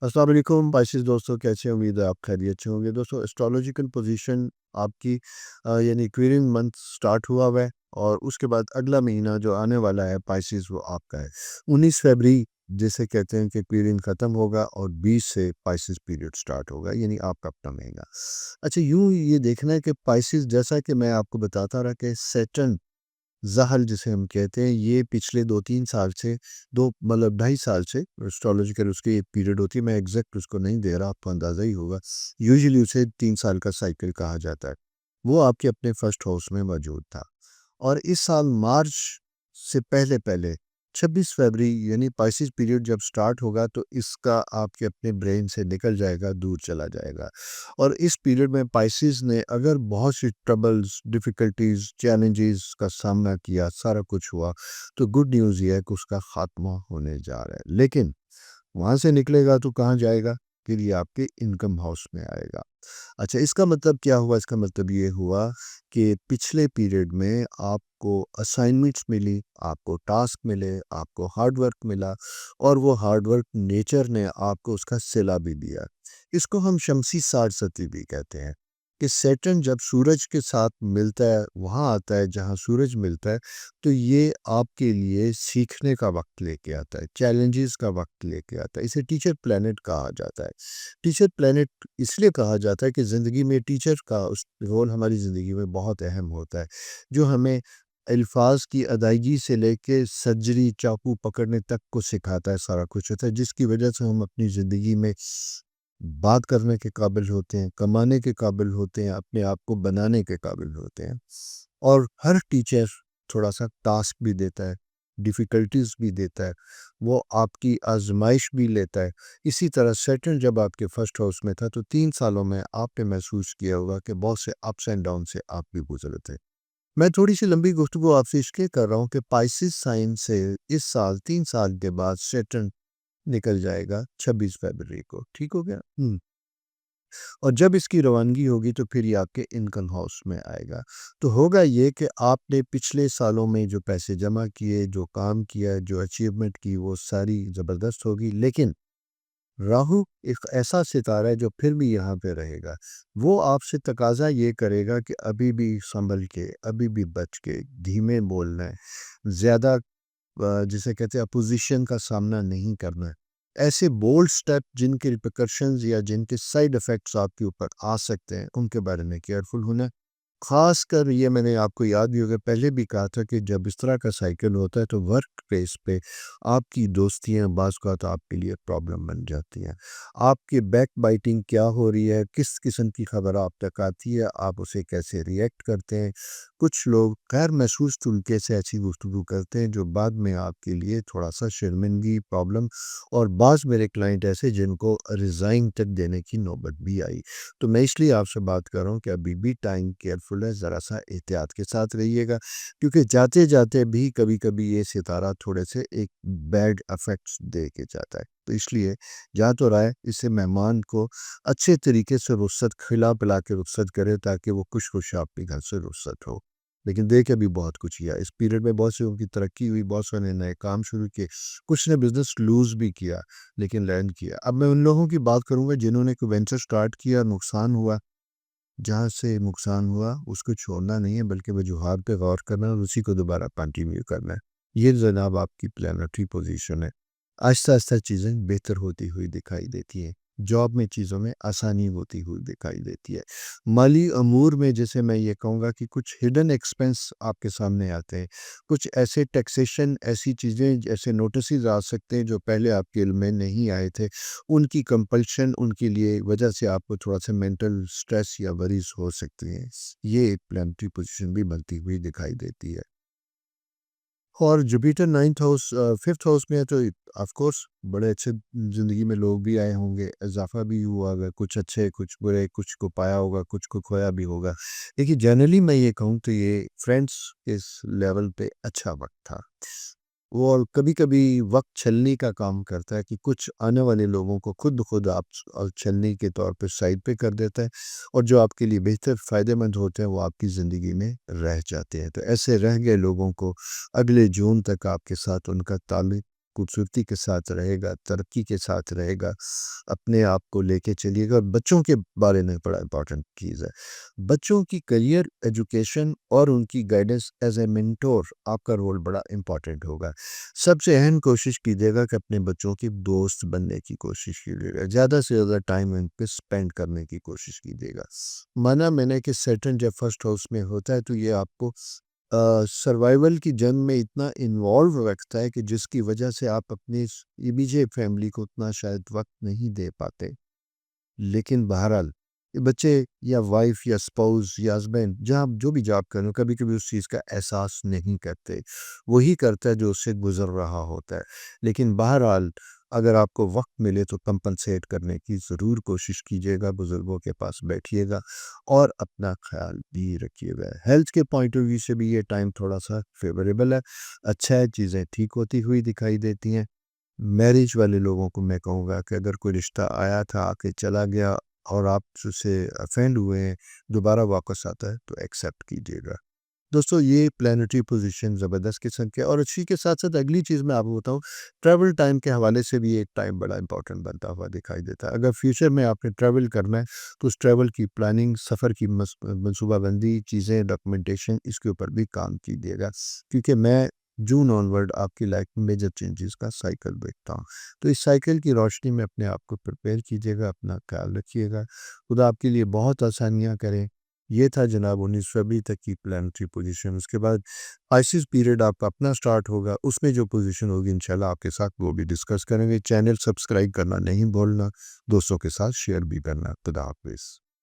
अस्सलाम वालेकुम पाइसेस दोस्तों, कैसे हैं? उम्मीद है आप खैरियत से होंगे। दोस्तों, एस्ट्रोलॉजिकल पोजीशन आपकी यानी क्वेरिंग मंथ स्टार्ट हुआ है और उसके बाद अगला महीना जो आने वाला है पाइसेस, वो आपका है 19 फरवरी, जिसे कहते हैं कि क्वेरिंग ख़त्म होगा और 20 से पाइसेस पीरियड स्टार्ट होगा, यानी आपका अपना महीना। अच्छा, यूँ ये देखना है कि पाइसेस, जैसा कि मैं आपको बताता रहा कि सैटर्न ज़हल जिसे हम कहते हैं, ये पिछले 2-3 साल से 2 मतलब ढाई साल से एस्ट्रोलॉजिकल उसकी एक पीरियड होती है, मैं एग्ज़ैक्ट उसको नहीं दे रहा, आपको अंदाज़ा ही होगा। यूजुअली उसे 3 साल का साइकिल कहा जाता है। वो आपके अपने फर्स्ट हाउस में मौजूद था और इस साल मार्च से पहले-पहले 26 फरवरी यानी पाइसेस पीरियड जब स्टार्ट होगा, तो इसका आपके अपने ब्रेन से निकल जाएगा, दूर चला जाएगा। और इस पीरियड में पाइसेस ने अगर बहुत सी ट्रबल्स, डिफ़िकल्टीज़, चैलेंजेस का सामना किया, सारा कुछ हुआ, तो गुड न्यूज़ ये है कि उसका ख़ात्मा होने जा रहा है। लेकिन वहाँ से निकलेगा तो कहाँ जाएगा? फिर ये आपके इनकम हाउस में आएगा। अच्छा, इसका मतलब क्या हुआ? इसका मतलब ये हुआ कि पिछले पीरियड में आपको असाइनमेंट्स मिली, आपको टास्क मिले, आपको हार्ड वर्क मिला और वो हार्ड वर्क नेचर ने आपको उसका सिला भी दिया। इसको हम शमसी साड़ सती भी कहते हैं कि सैटर्न जब सूरज के साथ मिलता है, वहाँ आता है जहाँ सूरज मिलता है, तो ये आपके लिए सीखने का वक़्त लेके आता है, चैलेंजेस का वक़्त लेके आता है। इसे टीचर प्लैनेट कहा जाता है। टीचर प्लैनेट इसलिए कहा जाता है कि ज़िंदगी में टीचर का उस रोल हमारी ज़िंदगी में बहुत अहम होता है, जो हमें अल्फाज़ की अदायगी से लेके सर्जरी, चाकू पकड़ने तक को सिखाता है, सारा कुछ होता है, जिसकी वजह से हम अपनी ज़िंदगी में बात करने के काबिल होते हैं, कमाने के काबिल होते हैं, अपने आप को बनाने के काबिल होते हैं। और हर टीचर थोड़ा-सा टास्क भी देता है, डिफ़िकल्टीज़ भी देता है, वो आपकी आज़माइश भी लेता है। इसी तरह सैटर्न जब आपके फर्स्ट हाउस में था, तो 3 सालों में आपने महसूस किया होगा कि बहुत से अप्स एंड डाउन से आप भी गुज़रे थे। मैं थोड़ी-सी लंबी गुफ्तगू आपसे इसलिए कर रहा हूँ कि पाइसेस साइन से इस साल 3 साल के बाद सैटर्न निकल जाएगा 26 फरवरी को, ठीक हो गया? और जब इसकी रवानगी होगी तो फिर ये आपके इनकम हाउस में आएगा। तो होगा ये कि आपने पिछले सालों में जो पैसे जमा किए, जो काम किया, जो अचीवमेंट की, वो सारी ज़बरदस्त होगी, लेकिन राहु एक ऐसा सितारा है जो फिर भी यहाँ पे रहेगा। वो आपसे तकाज़ा ये करेगा कि अभी भी सँभल के, अभी भी बच के, धीमे बोलना है, ज़्यादा जिसे कहते हैं अपोज़िशन का सामना नहीं करना है। ऐसे बोल्ड स्टेप जिनके रिperकशंस या जिनके साइड इफ़ेक्ट्स आपके ऊपर आ सकते हैं, उनके बारे में केयरफुल होना है। ख़ासकर ये मैंने आपको याद भी होगा, पहले भी कहा था कि जब इस तरह का साइकिल होता है तो वर्क प्लेस पे आपकी दोस्तियाँ बाज़ औक़ात आपके लिए प्रॉब्लम बन जाती हैं। आपकी बैक बाइटिंग क्या हो रही है, किस किस्म की खबर आप तक आती है, आप उसे कैसे रिएक्ट करते हैं। कुछ लोग गैर महसूस तरीके से ऐसी गुफ्तगू करते हैं जो बाद में आपके लिए थोड़ा-सा शर्मिंदगी, प्रॉब्लम, और बाज़ मेरे क्लाइंट ऐसे जिनको रिज़ाइन तक देने की नौबत भी आई। तो मैं इसलिए आपसे बात कर रहा हूँ कि अभी भी टाइम केयरफुल है, ज़रा-सा एहतियात के साथ रहिएगा, क्योंकि जाते-जाते भी कभी-कभी ये सितारा थोड़े से एक बैड इफ़ेक्ट्स दे के जाता है। तो इसलिए जा तो रहा है, इससे मेहमान को अच्छे तरीके से रुख़्सत खिला-पिला के रुख़्सत करें ताकि वो खुश-खुश आपके घर से रुख़्सत हो। लेकिन दे के भी बहुत कुछ किया। इस पीरियड में बहुत से लोगों की तरक्की हुई, बहुत से ने नए काम शुरू किए, कुछ ने बिज़नेस लूज़ भी किया, लेकिन लर्न किया। अब मैं उन लोगों की बात करूँगा जिन्होंने कोई वेंचर स्टार्ट किया, नुकसान हुआ। जहाँ से नुकसान हुआ उसको छोड़ना नहीं है, बल्कि वजूहात पे गौर करना है और उसी को दोबारा कंटिन्यू करना है। ये जनाब आपकी प्लैनेटरी पोजीशन है। आहिस्ता-आहिस्ता चीज़ें बेहतर होती हुई दिखाई देती हैं। जॉब में चीज़ों में आसानी होती हुई दिखाई देती है। माली अमूर में जैसे मैं ये कहूँगा कि कुछ हिडन एक्सपेंस आपके सामने आते हैं। कुछ ऐसे टैक्सेशन, ऐसी चीज़ें, ऐसे नोटिसेस आ सकते हैं जो पहले आपके इल्म में नहीं आए थे। उनकी कंपल्शन, उनके लिए वजह से आपको थोड़ा-सा मेंटल स्ट्रेस या वरीज़ हो सकती हैं। ये एक प्लानिटरी पोज़ीशन भी बनती हुई दिखाई देती है। और Jupiter 9th house 5th house में है, तो ऑफ कोर्स बड़े अच्छे ज़िंदगी में लोग भी आए होंगे, इज़ाफ़ा भी हुआ होगा, कुछ अच्छे, कुछ बुरे, कुछ को पाया होगा, कुछ को खोया भी होगा। देखिए, जनरली मैं ये कहूँ तो ये फ्रेंड्स इस लेवल पे अच्छा वक़्त था। वो और कभी-कभी वक़्त छलनी का काम करता है कि कुछ आने वाले लोगों को खुद-ब-खुद आप छलनी के तौर पे साइड पे कर देता है, और जो आपके लिए बेहतर फ़ायदेमंद होते हैं, वो आपकी ज़िंदगी में रह जाते हैं। तो ऐसे रह गए लोगों को अगले जून तक आपके साथ उनका ताल्लुक खूबसूरती के साथ रहेगा, तरक्की के साथ रहेगा, अपने आप को लेके चलिएगा। और बच्चों के बारे में बड़ा इम्पोर्टेंट चीज़ है। बच्चों की करियर, एजुकेशन और उनकी गाइडेंस एज़ ए मेंटर आपका रोल बड़ा इम्पोर्टेंट होगा। सबसे अहम कोशिश कीजिएगा कि अपने बच्चों की दोस्त बनने की कोशिश कीजिएगा। ज़्यादा से ज़्यादा टाइम उन पे स्पेंड करने की कोशिश कीजिएगा। माना मैंने कि सैटर्न जब फर्स्ट हाउस में होता है तो ये आपको सर्वाइवल की जंग में इतना इन्वॉल्व रखता है कि जिसकी वजह से आप अपनी इमीडिएट फैमिली को उतना शायद वक़्त नहीं दे पाते। लेकिन बहरहाल ये बच्चे या वाइफ़ या स्पाउस या हस्बैंड जहाँ जो भी जॉब कर रहे हो, कभी-कभी उस चीज़ का एहसास नहीं करते। वही करता है जो उससे गुज़र रहा होता है। लेकिन बहरहाल अगर आपको वक़्त मिले तो कंपनसेट करने की ज़रूर कोशिश कीजिएगा, बुज़ुर्गों के पास बैठिएगा और अपना ख़्याल भी रखिएगा। हेल्थ के पॉइंट ऑफ व्यू से भी ये टाइम थोड़ा-सा फ़ेवरेबल है, अच्छा है, चीज़ें ठीक होती हुई दिखाई देती हैं। मैरिज वाले लोगों को मैं कहूँगा कि अगर कोई रिश्ता आया था, आके चला गया और आप उससे ऑफेंड हुए हैं, दोबारा वापस आता है तो एक्सेप्ट कीजिएगा। दोस्तों ये प्लैनेटरी पोज़ीशन ज़बरदस्त किस्म के और इसी के साथ-साथ अगली चीज़ मैं आपको बताऊँ, ट्रैवल टाइम के हवाले से भी एक टाइम बड़ा इम्पोर्टेंट बनता हुआ दिखाई देता है। अगर फ्यूचर में आपने ट्रैवल करना है, तो उस ट्रैवल की प्लानिंग, सफ़र की मनसूबाबंदी, चीज़ें, डॉक्यूमेंटेशन इसके ऊपर भी काम कीजिएगा। क्योंकि मैं जून ऑनवर्ड आपकी लाइफ में मेजर चेंजेस का साइकिल देखता हूँ। तो इस साइकिल की रोशनी में अपने आप को प्रिपेयर कीजिएगा, अपना ख़्याल रखिएगा। खुदा आपके लिए बहुत आसानियाँ करे। ये था जनाब 19वीं तक की प्लानिटरी पोजीशन। उसके बाद आईसीस पीरियड आपका अपना स्टार्ट होगा, उसमें जो पोजीशन होगी इंशाल्लाह आपके साथ वो भी डिस्कस करेंगे। चैनल सब्सक्राइब करना नहीं भूलना, दोस्तों के साथ शेयर भी करना। खुदा हाफ़िज़।